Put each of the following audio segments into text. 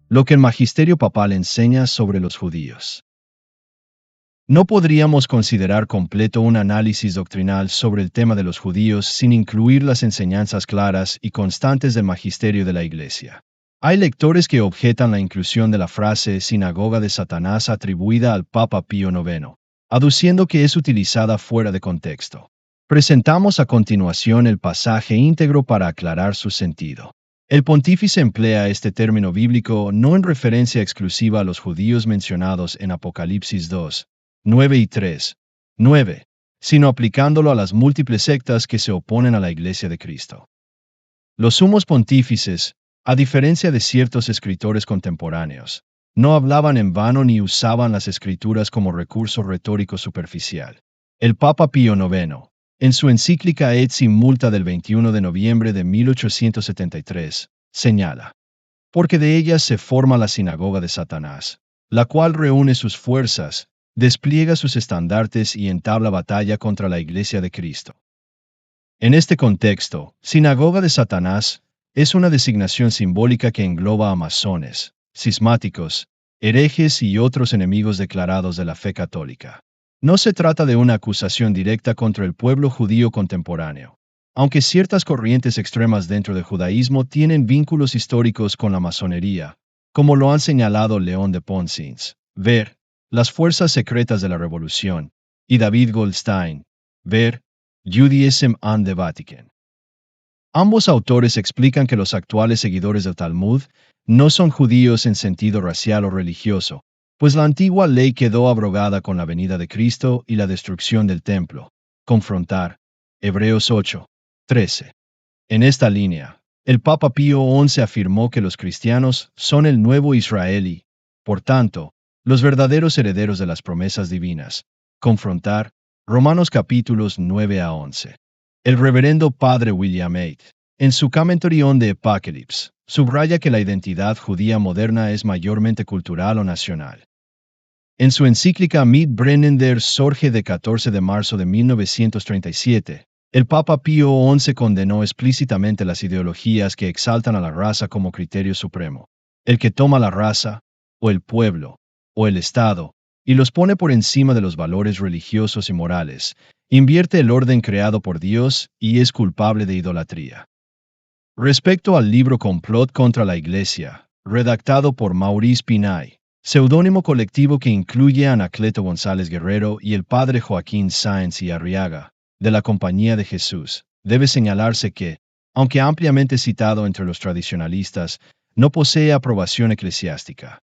lo que el magisterio papal enseña sobre los judíos. No podríamos considerar completo un análisis doctrinal sobre el tema de los judíos sin incluir las enseñanzas claras y constantes del magisterio de la Iglesia. Hay lectores que objetan la inclusión de la frase sinagoga de Satanás atribuida al Papa Pío IX, aduciendo que es utilizada fuera de contexto. Presentamos a continuación el pasaje íntegro para aclarar su sentido. El pontífice emplea este término bíblico no en referencia exclusiva a los judíos mencionados en Apocalipsis 2, 9 y 3, 9, sino aplicándolo a las múltiples sectas que se oponen a la Iglesia de Cristo. Los sumos pontífices, a diferencia de ciertos escritores contemporáneos, no hablaban en vano ni usaban las escrituras como recurso retórico superficial. El Papa Pío IX, en su encíclica Et Multa del 21 de noviembre de 1873, señala: porque de ellas se forma la sinagoga de Satanás, la cual reúne sus fuerzas, despliega sus estandartes y entabla batalla contra la Iglesia de Cristo. En este contexto, sinagoga de Satanás es una designación simbólica que engloba a masones, cismáticos, herejes y otros enemigos declarados de la fe católica. No se trata de una acusación directa contra el pueblo judío contemporáneo, aunque ciertas corrientes extremas dentro del judaísmo tienen vínculos históricos con la masonería, como lo han señalado León de Ponsins, ver Las fuerzas secretas de la revolución, y David Goldstein, ver Judaism and the Vatican. Ambos autores explican que los actuales seguidores del Talmud no son judíos en sentido racial o religioso, pues la antigua ley quedó abrogada con la venida de Cristo y la destrucción del templo. Confrontar. Hebreos 8, 13. En esta línea, el Papa Pío XI afirmó que los cristianos son el nuevo Israel y, por tanto, los verdaderos herederos de las promesas divinas. Confrontar. Romanos capítulos 9 a 11. El reverendo padre William Eight, en su Commentary on the Apocalypse, subraya que la identidad judía moderna es mayormente cultural o nacional. En su encíclica Mit Brennen der Sorge de 14 de marzo de 1937, el Papa Pío XI condenó explícitamente las ideologías que exaltan a la raza como criterio supremo. El que toma la raza, o el pueblo, o el Estado, y los pone por encima de los valores religiosos y morales, invierte el orden creado por Dios y es culpable de idolatría. Respecto al libro Complot contra la Iglesia, redactado por Maurice Pinay, seudónimo colectivo que incluye a Anacleto González Guerrero y el padre Joaquín Sáenz y Arriaga, de la Compañía de Jesús, debe señalarse que, aunque ampliamente citado entre los tradicionalistas, no posee aprobación eclesiástica.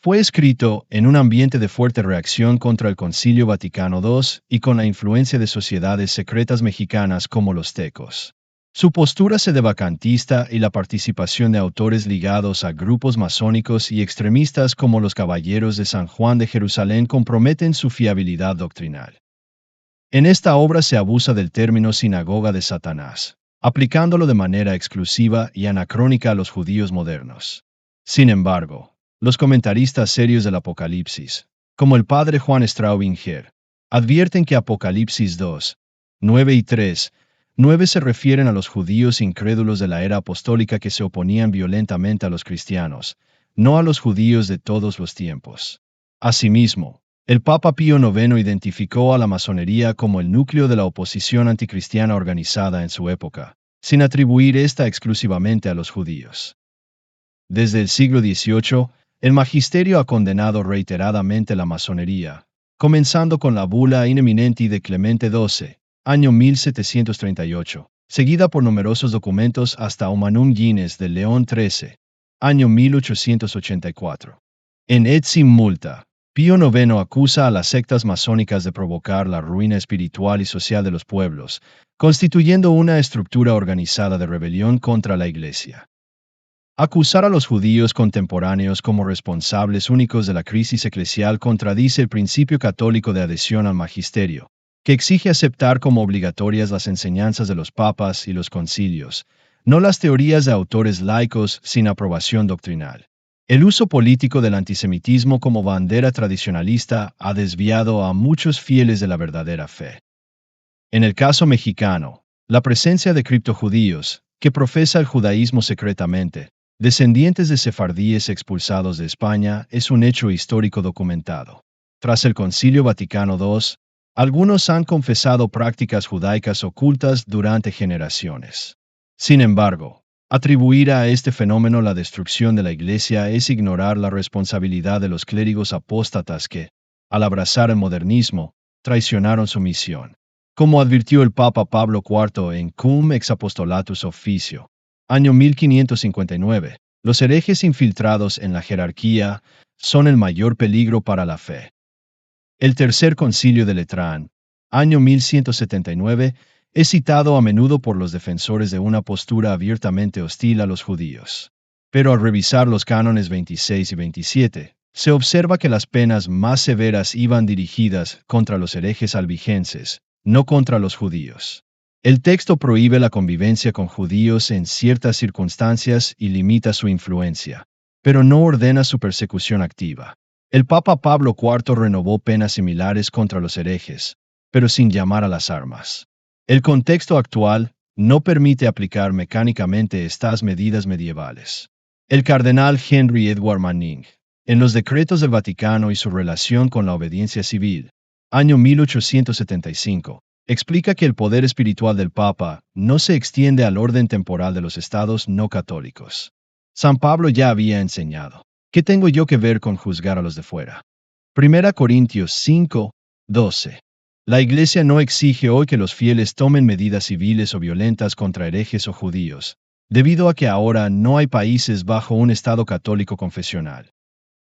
Fue escrito en un ambiente de fuerte reacción contra el Concilio Vaticano II y con la influencia de sociedades secretas mexicanas como los tecos. Su postura sedevacantista y la participación de autores ligados a grupos masónicos y extremistas como los Caballeros de San Juan de Jerusalén comprometen su fiabilidad doctrinal. En esta obra se abusa del término sinagoga de Satanás, aplicándolo de manera exclusiva y anacrónica a los judíos modernos. Sin embargo, los comentaristas serios del Apocalipsis, como el padre Juan Straubinger, advierten que Apocalipsis 2, 9 y 3, 9 se refieren a los judíos incrédulos de la era apostólica que se oponían violentamente a los cristianos, no a los judíos de todos los tiempos. Asimismo, el Papa Pío IX identificó a la masonería como el núcleo de la oposición anticristiana organizada en su época, sin atribuir esta exclusivamente a los judíos. Desde el siglo XVIII, el magisterio ha condenado reiteradamente la masonería, comenzando con la bula In Eminenti de Clemente XII, año 1738, seguida por numerosos documentos hasta Humanum Gines de León XIII, año 1884. En Et Multa, Pío IX acusa a las sectas masónicas de provocar la ruina espiritual y social de los pueblos, constituyendo una estructura organizada de rebelión contra la Iglesia. Acusar a los judíos contemporáneos como responsables únicos de la crisis eclesial contradice el principio católico de adhesión al magisterio, que exige aceptar como obligatorias las enseñanzas de los papas y los concilios, no las teorías de autores laicos sin aprobación doctrinal. El uso político del antisemitismo como bandera tradicionalista ha desviado a muchos fieles de la verdadera fe. En el caso mexicano, la presencia de criptojudíos, que profesa el judaísmo secretamente, descendientes de sefardíes expulsados de España, es un hecho histórico documentado. Tras el Concilio Vaticano II, algunos han confesado prácticas judaicas ocultas durante generaciones. Sin embargo, atribuir a este fenómeno la destrucción de la Iglesia es ignorar la responsabilidad de los clérigos apóstatas que, al abrazar el modernismo, traicionaron su misión. Como advirtió el Papa Pablo IV en Cum ex Apostolatus Officio, año 1559, los herejes infiltrados en la jerarquía son el mayor peligro para la fe. El Tercer Concilio de Letrán, año 1179, es citado a menudo por los defensores de una postura abiertamente hostil a los judíos. Pero al revisar los cánones 26 y 27, se observa que las penas más severas iban dirigidas contra los herejes albigenses, no contra los judíos. El texto prohíbe la convivencia con judíos en ciertas circunstancias y limita su influencia, pero no ordena su persecución activa. El Papa Pablo IV renovó penas similares contra los herejes, pero sin llamar a las armas. El contexto actual no permite aplicar mecánicamente estas medidas medievales. El cardenal Henry Edward Manning, en los decretos del Vaticano y su relación con la obediencia civil, año 1875, explica que el poder espiritual del Papa no se extiende al orden temporal de los estados no católicos. San Pablo ya había enseñado: ¿qué tengo yo que ver con juzgar a los de fuera? 1 Corintios 5, 12. La Iglesia no exige hoy que los fieles tomen medidas civiles o violentas contra herejes o judíos, debido a que ahora no hay países bajo un Estado católico confesional.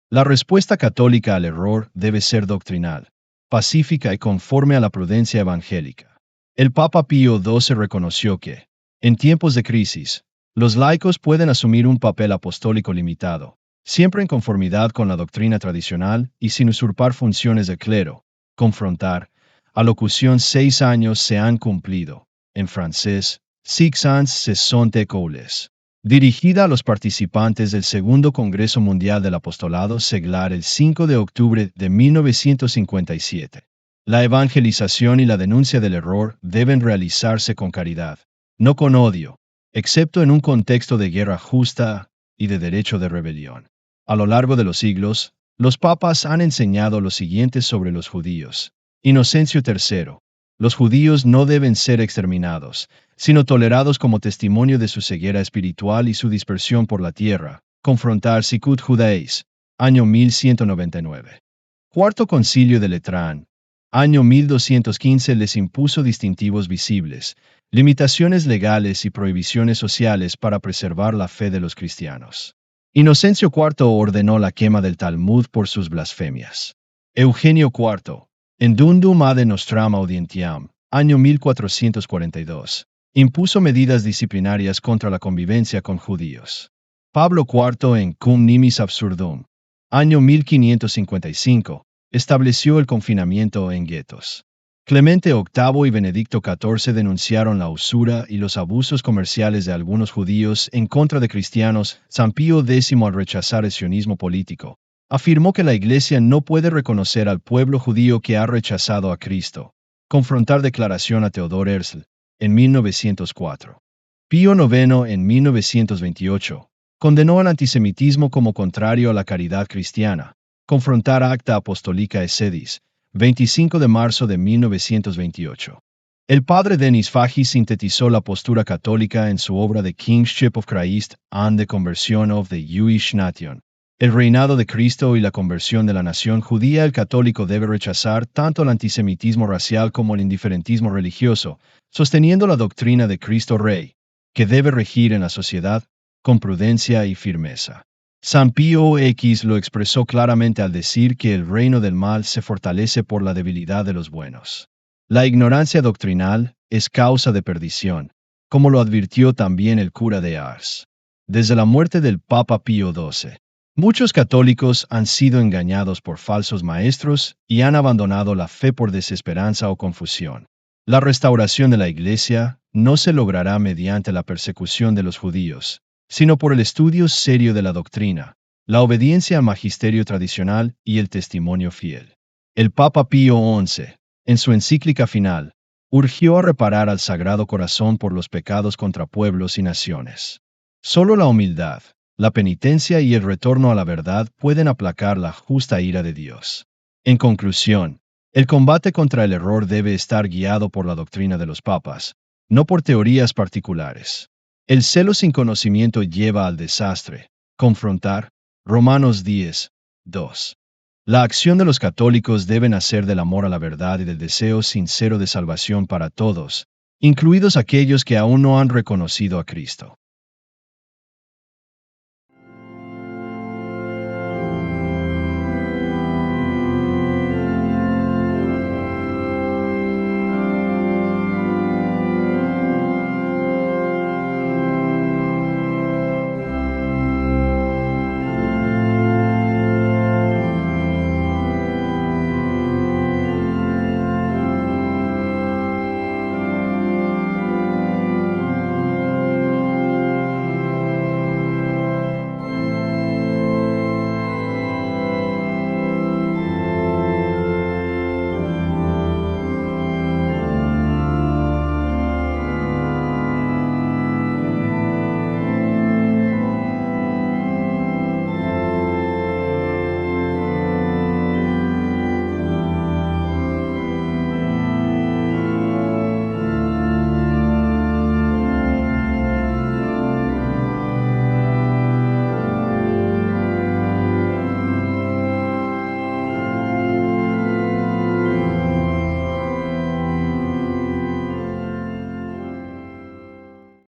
La respuesta católica al error debe ser doctrinal, pacífica y conforme a la prudencia evangélica. El Papa Pío XII reconoció que, en tiempos de crisis, los laicos pueden asumir un papel apostólico limitado, siempre en conformidad con la doctrina tradicional y sin usurpar funciones de clero. Confrontar. Alocución 6 años se han cumplido. En francés, 6 ans se sont écoulés. Dirigida a los participantes del Segundo Congreso Mundial del Apostolado Seglar el 5 de octubre de 1957. La evangelización y la denuncia del error deben realizarse con caridad, no con odio, excepto en un contexto de guerra justa y de derecho de rebelión. A lo largo de los siglos, los papas han enseñado lo siguiente sobre los judíos. Inocencio III. Los judíos no deben ser exterminados, sino tolerados como testimonio de su ceguera espiritual y su dispersión por la tierra. Confrontar Sicut Judaeis, año 1199. Cuarto Concilio de Letrán, año 1215, les impuso distintivos visibles, limitaciones legales y prohibiciones sociales para preservar la fe de los cristianos. Inocencio IV ordenó la quema del Talmud por sus blasfemias. Eugenio IV, en Dundum ad nostram audientiam, año 1442, impuso medidas disciplinarias contra la convivencia con judíos. Pablo IV en Cum nimis absurdum, año 1555, estableció el confinamiento en guetos. Clemente VIII y Benedicto XIV denunciaron la usura y los abusos comerciales de algunos judíos en contra de cristianos. San Pío X, al rechazar el sionismo político, afirmó que la Iglesia no puede reconocer al pueblo judío que ha rechazado a Cristo. Confrontar declaración a Theodor Herzl, en 1904. Pío IX, en 1928, condenó al antisemitismo como contrario a la caridad cristiana. Confrontar Acta Apostolica Sedis, 25 de marzo de 1928. El padre Denis Fahey sintetizó la postura católica en su obra The Kingship of Christ and the Conversion of the Jewish Nation. El reinado de Cristo y la conversión de la nación judía. El católico debe rechazar tanto el antisemitismo racial como el indiferentismo religioso, sosteniendo la doctrina de Cristo Rey, que debe regir en la sociedad con prudencia y firmeza. San Pío X lo expresó claramente al decir que el reino del mal se fortalece por la debilidad de los buenos. La ignorancia doctrinal es causa de perdición, como lo advirtió también el cura de Ars. Desde la muerte del Papa Pío XII, muchos católicos han sido engañados por falsos maestros y han abandonado la fe por desesperanza o confusión. La restauración de la Iglesia no se logrará mediante la persecución de los judíos, sino por el estudio serio de la doctrina, la obediencia al magisterio tradicional y el testimonio fiel. El Papa Pío XI, en su encíclica final, urgió a reparar al Sagrado Corazón por los pecados contra pueblos y naciones. Solo la humildad, La penitencia y el retorno a la verdad pueden aplacar la justa ira de Dios. En conclusión, el combate contra el error debe estar guiado por la doctrina de los papas, no por teorías particulares. El celo sin conocimiento lleva al desastre. Confrontar. Romanos 10, 2. La acción de los católicos debe nacer del amor a la verdad y del deseo sincero de salvación para todos, incluidos aquellos que aún no han reconocido a Cristo.